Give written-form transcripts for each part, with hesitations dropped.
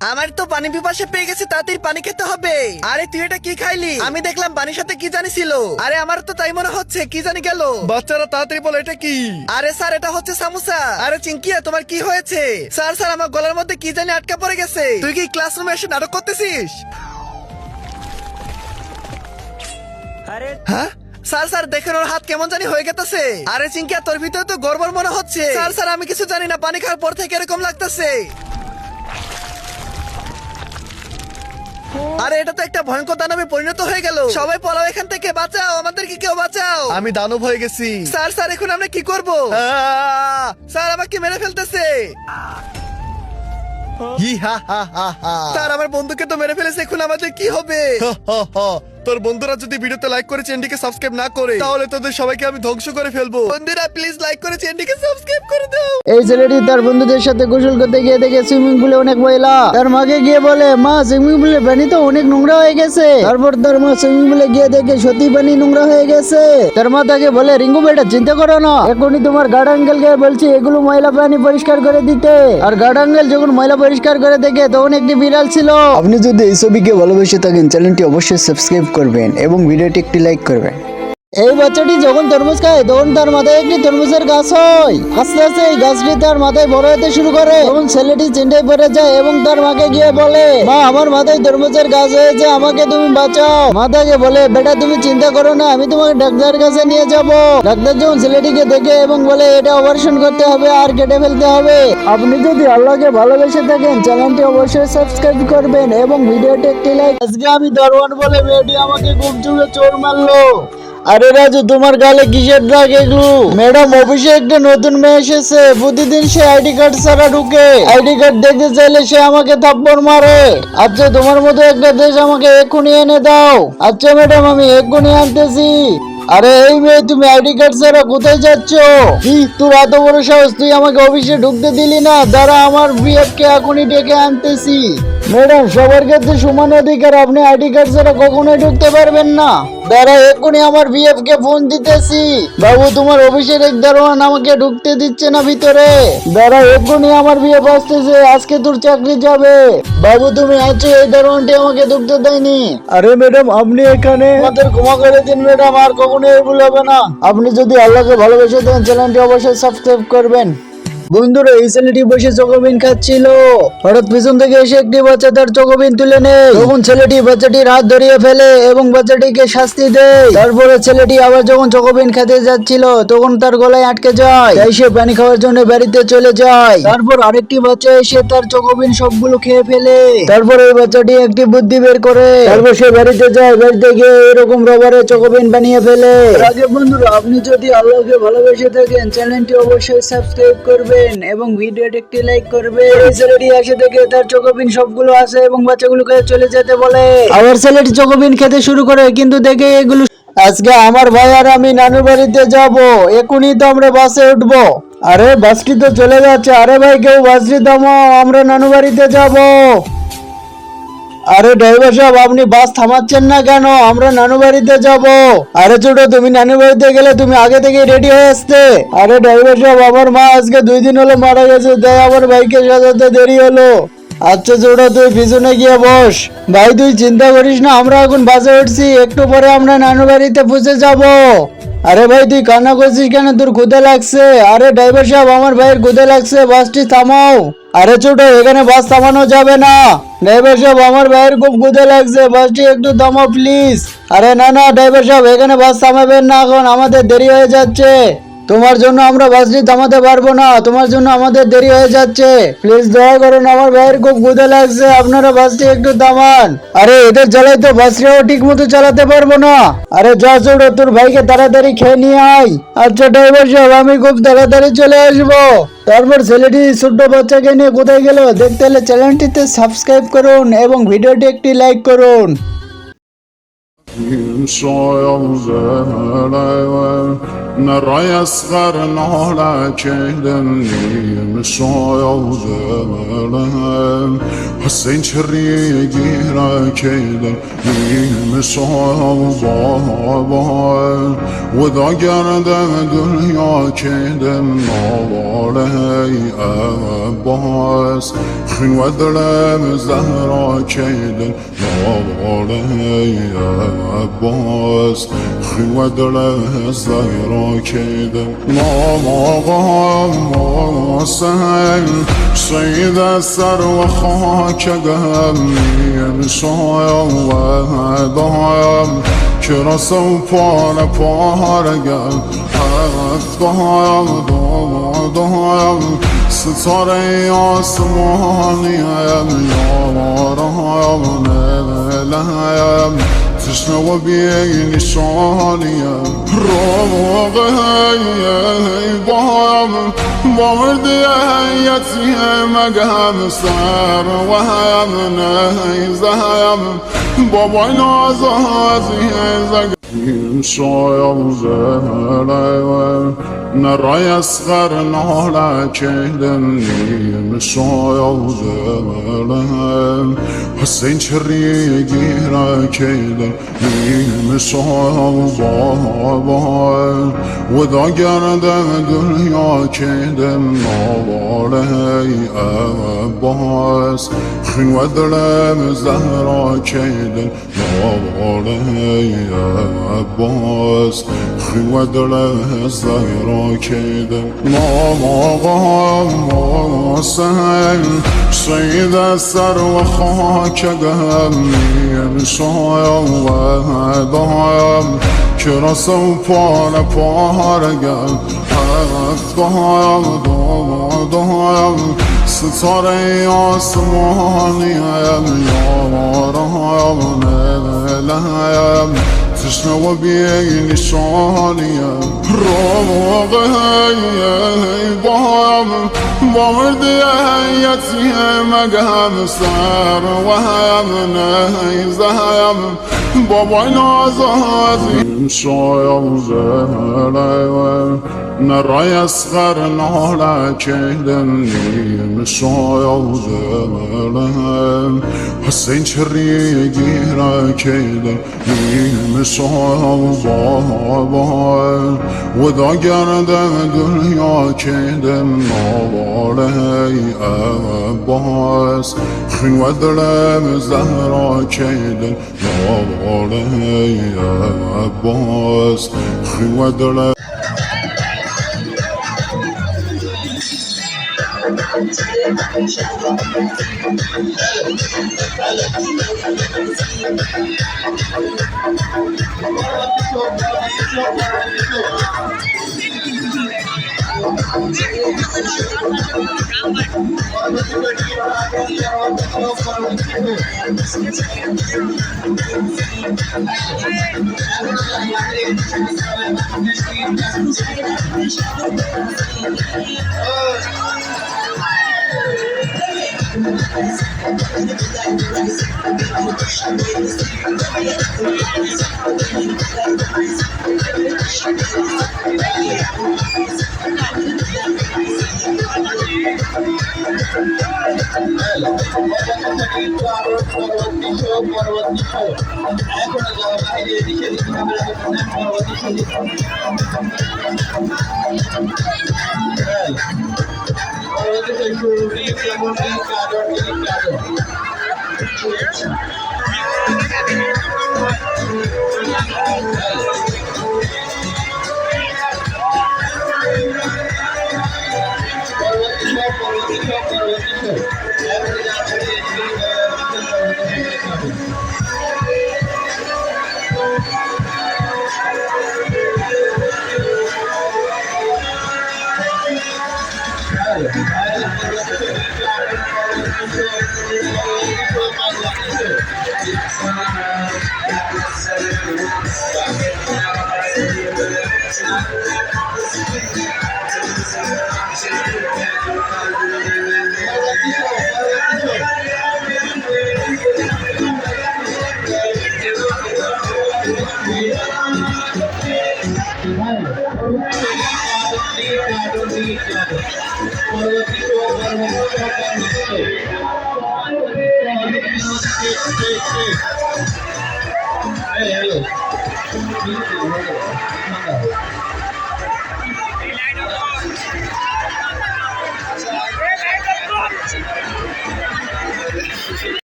আমার তো পানি পিপাসা পেয়ে গেছে, তাড়াতাড়ি পানি খেতে হবে। আরে তুই এটা কি খাইলি? আমি দেখলাম পানির সাথে কি জানি ছিল। আরে আমার তো তাই মনে হচ্ছে, কি জানি গেল। বাচ্চারা তাড়াতাড়ি বলো এটা কি? আরে স্যার, এটা হচ্ছে সামোসা। আরে চিঙ্কিয়া, তোমার কি হয়েছে? স্যার স্যার, আমার গলার মধ্যে কি জানি আটকা পড়ে গেছে। তুই কি ক্লাসরুমে এসে নাটক করতেছিস? হ্যাঁ স্যার স্যার, দেখেন ওর হাত কেমন জানি হয়ে গেছে। আরে চিঙ্কিয়া, তোর ভিতরে তো গড়বড় মনে হচ্ছে। স্যার স্যার, আমি কিছু জানি না, পানি খাওয়ার পর থেকে এরকম লাগতেছে। আরে এটা তো একটা ভয়ঙ্কর দানবে পরিণত হয়ে গেল। সবাই পলাও এখান থেকে, বাঁচাও আমাদেরকে, কেউ বাঁচাও। আমি দানব হয়ে গেছি। স্যার স্যার, এখন আমরা কি করব? স্যার আমাকে মেরে ফেলতেছে। হি হা হা হা হা। স্যার আমার বন্ধুকে তো মেরে ফেলেছে, এখন আমাদের কি হবে? হা, হা, হা। তোর বন্ধুরা যদি ভিডিওতে লাইক করে চ্যানেলটিকে সাবস্ক্রাইব না করে, তাহলে তোদের সবাইকে আমি ধ্বংস করে ফেলবো। বন্ধুরা প্লিজ লাইক করে চ্যানেলটিকে সাবস্ক্রাইব করে দাও। এই ছেলেটি তার বন্ধুদের সাথে গোসল করতে গিয়ে দেখে সুইমিং পুলে অনেক ময়লা। তার মাকে গিয়ে বলে, মা সুইমিং পুলের পানি তো অনেক নোংরা হয়ে গেছে। তারপর তার মা সুইমিং পুলে গিয়ে দেখে সত্যি পানি নোংরা হয়ে গেছে। তার মা তাকে বলে, রিঙ্কু বেটা চিন্তা করো না, এখনই তোমার গার্ড আঙ্কেলকে বলছি এগুলো ময়লা পানি পরিষ্কার করে দিতে। আর গার্ড আঙ্কেল যখন ময়লা পরিষ্কার করে দেখে তখন একটি বিড়াল ছিল। আপনি যদি এই ছবিকে ভালোবেসে থাকেন চ্যানেলটি অবশ্যই সাবস্ক্রাইব করবেন এবং ভিডিওটি একটি লাইক করবেন। এই বাচ্চাটি যখন তরমুজ খায় তখন তার মাথায় একটি তরমুজের গাছ হয়। আস্তে আস্তে এই গাছটি তার মাথায় বড় হতে শুরু করে। তখন ছেলেটি চিন্তায় পড়ে যায় এবং তার মাকে গিয়ে বলে, মা আমার মাথায় তরমুজের গাছ হয়েছে, আমাকে তুমি বাঁচাও। মা তাকে বলে, বেটা তুমি চিন্তা করো না, আমি তোমাকে ডাক্তারের কাছে নিয়ে যাব। ডাক্তার যখন ছেলেটিকে দেখে এবং বলে এটা অপারেশন করতে হবে আর কেটে ফেলতে হবে। আপনি যদি আল্লাহকে ভালোবেসে থাকেন চ্যানেলটি অবশ্যই সাবস্ক্রাইব করবেন এবং ভিডিওটি একটি লাইক। আজকে আমি দরওয়ান বলে মেয়েটি আমাকে খুব জোরে চোর মারলো। আরে রাজু, তোমার গালে কিসের দাগ এগুলো? ম্যাডাম অফিসে একটা নতুন মেয়ে এসেছে, প্রতিদিন সে আইডি কার্ড ছাড়া ঢুকে। আইডি কার্ড দেখতে চাইলে সে আমাকে থাপ্পড় মারে। আচ্ছা তোমার মতো একটা দেশ আমাকে এক্ষুনি এনে দাও। আচ্ছা ম্যাডাম, আমি এক্ষুনি আনতেছি। আরে এই মেয়ে, তুমি আইডি কার্ড ছাড়া কোথায় যাচ্ছ? কি তোর এত বড় সাহস, তুই আমাকে অফিসে ঢুকতে দিলি না? দাঁড়া, আমার বিএফ কে এখনই ডেকে আনতেছি। ম্যাডাম সবার ক্ষেত্রে সমান অধিকার, আপনি আইডি কার্ড ছাড়া কখনোই ঢুকতে পারবেন না। দাঁড়া, এক্ষুনি আমার বিএফ কে ফোন দিতেছি। বাবু তোমার অফিসের এক দারোয়ান আমাকে ঢুকতে দিচ্ছে না ভিতরে। দাঁড়া, এক্ষুনি আমার বিএফ আসতেছে, আজকে তোর চাকরি যাবে। বাবু তুমি আছো, এই দারোয়ানটি আমাকে ঢুকতে দেয়নি। আরে ম্যাডাম আপনি এখানে, আমাদের ক্ষমা করে দিন ম্যাডাম, আর কখনো এগুলো হবে না। আপনি যদি আল্লাহকে ভালোবেসে দেন চ্যানেলটি অবশ্যই সাবস্ক্রাইব করবেন। বন্ধুরা এই ছেলেটি বসে চকোবিন খাচ্ছিল, হঠাৎ পিছন থেকে এসে একটি বাচ্চা তার চকোবিন তুলে নেয়। তখন ছেলেটি বাচ্চাটির হাত ধরিয়ে ফেলে এবং বাচ্চাটিকে শাস্তি দেয়। তারপরে ছেলেটি আবার যখন চকোবিন খেতে যাচ্ছিল তখন তার গলায় আটকে যায়, তাই সে পানি খাওয়ার জন্য বাড়িতে চলে যায়। তারপর আরেকটি বাচ্চা এসে তার চকোবিন সবগুলো খেয়ে ফেলে। তারপর এই বাচ্চাটি একটি বুদ্ধি বের করে, তারপর সে বাড়িতে যায়, বাড়িতে গিয়ে এরকম রবারের চকোবিন বানিয়ে ফেলে। আগে বন্ধুরা আপনি যদি আল্লাহকে ভালোবেসে থাকেন চ্যানেলটি অবশ্যই সাবস্ক্রাইব করবেন এবং ভিডিওটি একটি লাইক করবেন। এই ছেলেটি এসে দেখে তার চকোবিন সবগুলো আছে এবং বাচ্চাগুলোকে চলে যেতে বলে। আবার ছেলেটি চকোবিন খেতে শুরু করে, কিন্তু দেখে এগুলো, আজকে আমার ভাই আর আমি নানুর বাড়িতে যাব, এখনই তো আমরা বাসে উঠবো। আরে বাসটি তো চলে যাচ্ছে। আরে ভাই কেউ বাসটি থামাও, আমরা নানু বাড়িতে যাব। আরে ড্রাইভার সাহেব আপনি বাস থামাচ্ছেন না কেন? আমরা নানু বাড়িতে যাব। আরে ছোট, তুমি নানু বাড়িতে গেলে তুমি আগে থেকে রেডি হয়ে আসতে। আরে ড্রাইভার সাহেব আমার মা আজকে 2 দিন হলো মারা গেছে, তাই আমার ভাইকে সাজাতে দেরি হলো। আচ্ছা ছোট, তুই পিছনে গিয়ে বস। ভাই তুই চিন্তা করিস না, আমরা এখন বাসে উঠছি, একটু পরে আমরা নানু বাড়িতে পৌঁছে যাব। আরে ভাই তুই কান্না করছিস কেন? তোর ক্ষুধা লাগছে? আরে ড্রাইভার সাহেব আমার ভাইয়ের ক্ষুধা লাগছে, বাসটি থামাও। আরে ছোট, এখানে বাস থামানো যাবে না। ড্রাইভার সাহেব আমার ভাইয়ের খুব ক্ষুধা লাগছে, বাসটি একটু থামাও প্লিজ। আরে না না ড্রাইভার সাহেব, এখানে বাস থামাবেন না, এখন আমাদের দেরি হয়ে যাচ্ছে। তোমার জন্য আমরা বাসটি থামাতে পারবো না, তোমার জন্য আমাদের দেরি হয়ে যাচ্ছে। প্লিজ দয়া করুন, আমার ভাইয়ের খুব ক্ষুধা লাগছে, আপনারা বাসটি একটু থামান। আরে এদের জ্বালাই তো বাসটিও ঠিক মতো চালাতে পারবো না। আরে যা ছোট, তোর ভাইকে তাড়াতাড়ি খেয়ে নিয়ে আয়। আচ্ছা ড্রাইভার সাহেব, আমি খুব তাড়াতাড়ি চলে আসবো। তারপর ছেলেটি ছোট্ট বাচ্চাকে নিয়ে কোথায় গেল দেখতে হলে চ্যানেলটিতে সাবস্ক্রাইব করুন এবং ভিডিওটি একটি লাইক করুন। You saw نرى يصغر نهلا كهدني مشايا زمرهم حسين شريقي را كهدني مشايا بابا وذا قرد دنيا كهدن نوالي أباس خن وذلم زهرا كهدن نوالي أباس خن وذلم زهرا كهدن ما سهل سيد السر وخاك قهمي مشايا وهدايا كرسو بالا بارقم افتهايا دايا ستاره آسمانیم یارهایم نلهایم تشنه و بی نشانیم روغه بایم با مردی یتیم مگم سر و هم نیزهیم بابا نازازی زگیم شایم زهریم نرى يصغر نهلا كهدني مشايا زمرهم حسين شريقي را كهدني مشايا بابا وذا قرد دنيا كهدن نوالي أباس خن وذلم زهرا كهدن نوالي أباس خن وذلم زهرا كده ما سهل سيد السر وخاك قهمي مشايا وهدايا كرسو بالا بارقم افتهايا دايا ستاره آسمانیم یارهایم نلهایم تشنه و بی نشانیم روغه بایم با مردی یتیم مگم سر و هم نیزهیم بابا نازازیم شایم زهریم نرى يصغر نهلا كهدني مشايا زمرهم حسين شريقي را كهدني مشايا بابا وذا قرد دنيا كهدن نوالي أباس خن وذلم زهرا كهدن نوالي أباس خن وذلم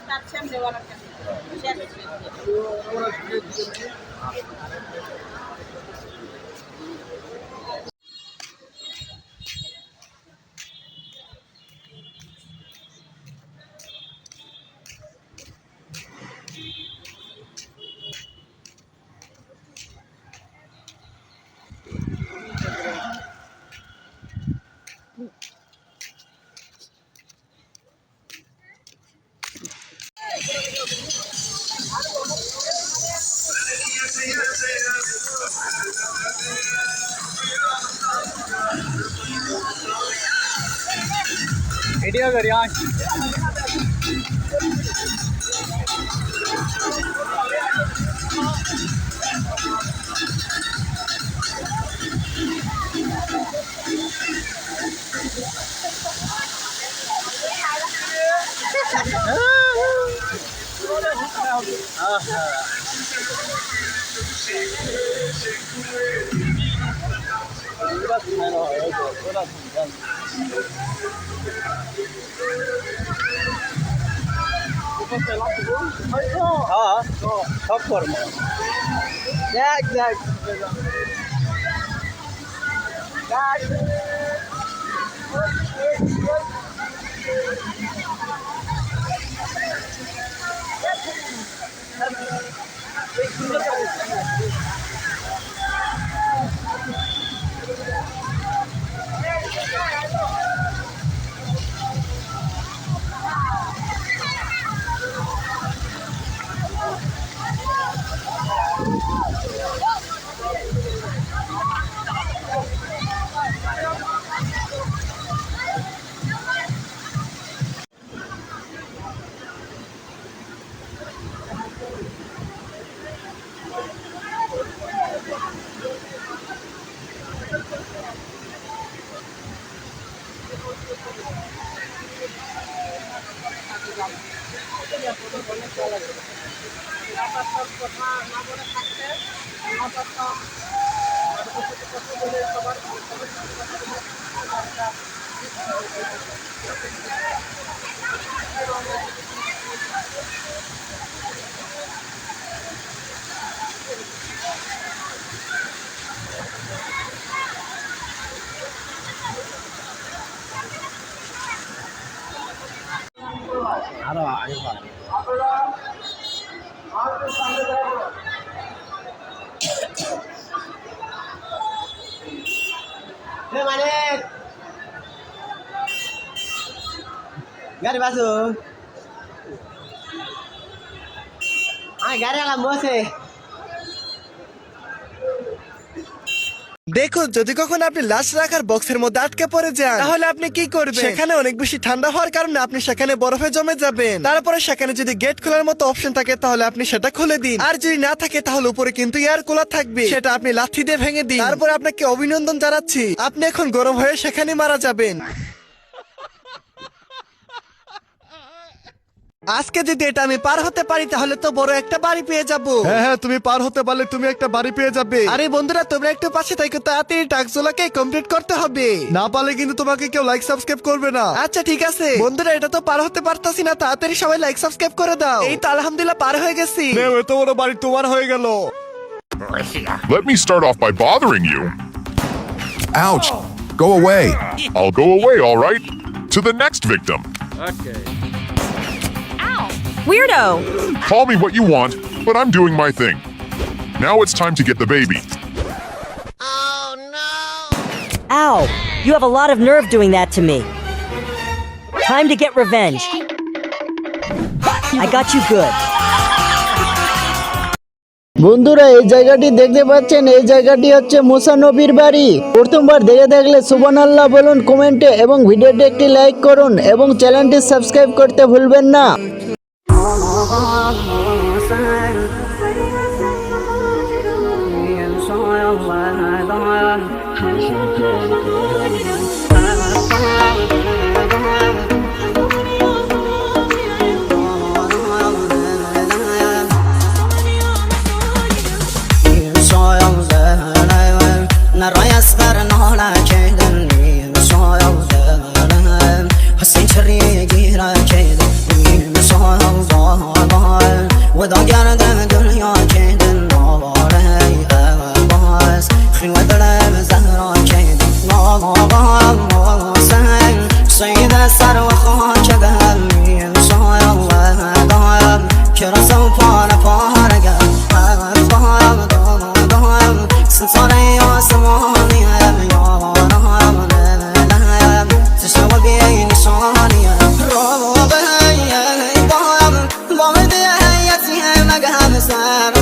তার সামনে ওরা ভিডিও করি হ্যাঁ সব কর্ম দেখ দেখ গাড়ি বাসু গাড়ি আলাম বসে দেখুন, যদি কখনো আপনি লাশ রাখার বক্সের মধ্যে আটকে পড়ে যান তাহলে আপনি কি করবেন? সেখানে অনেক বেশি ঠান্ডা হওয়ার কারণে আপনি সেখানে বরফে জমে যাবেন। তারপরে সেখানে যদি গেট খোলার মতো অপশন থাকে তাহলে আপনি সেটা খুলে দিন, আর যদি না থাকে তাহলে উপরে কিন্তু এয়ার কুলার থাকবে, সেটা আপনি লাথি দিয়ে ভেঙে দিন। তারপরে আপনাকে অভিনন্দন জানাচ্ছি, আপনি এখন গরম হয়ে সেখানে মারা যাবেন। আজকে যদি এটা আমি পার হতে পারি তাহলে তো বড় একটা বাড়ি পেয়ে যাবো। হ্যাঁ হ্যাঁ, তুমি পার হতে পারলে তুমি একটা বাড়ি পেয়ে যাবে। আরে বন্ধুরা, তোমরা একটু পাশে থাকো, তাড়াতাড়ি টাস্কগুলোকে কমপ্লিট করতে হবে। না পারলে কিন্তু তোমাকে কেউ লাইক সাবস্ক্রাইব করবে না। আচ্ছা ঠিক আছে বন্ধুরা, এটা তো পার হতে পারতাছি না, তাড়াতাড়ি সবাই লাইক সাবস্ক্রাইব করে দাও। এই তো আলহামদুলিল্লাহ পার হয়ে গেছি। নেও, এত বড় বাড়ি তোমার হয়ে গেল। Let me start off by bothering you. Ouch! Go away! I'll go away, all right? To the next victim. Weirdo! Call me what you want, but I'm doing my thing. Now it's time to get the baby. Ow! You have a lot of nerve doing that to me. Time to get revenge. I got you good. বন্ধুরা, এই জায়গাটি দেখতে পাচ্ছেন, এই জায়গাটি হচ্ছে মুসা নবীর বাড়ি। প্রথমবার দেখে থাকলে সুবহানাল্লাহ বলুন কমেন্টে, এবং ভিডিওটি একটি লাইক করুন এবং চ্যানেলটি সাবস্ক্রাইব করতে ভুলবেন না।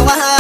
Why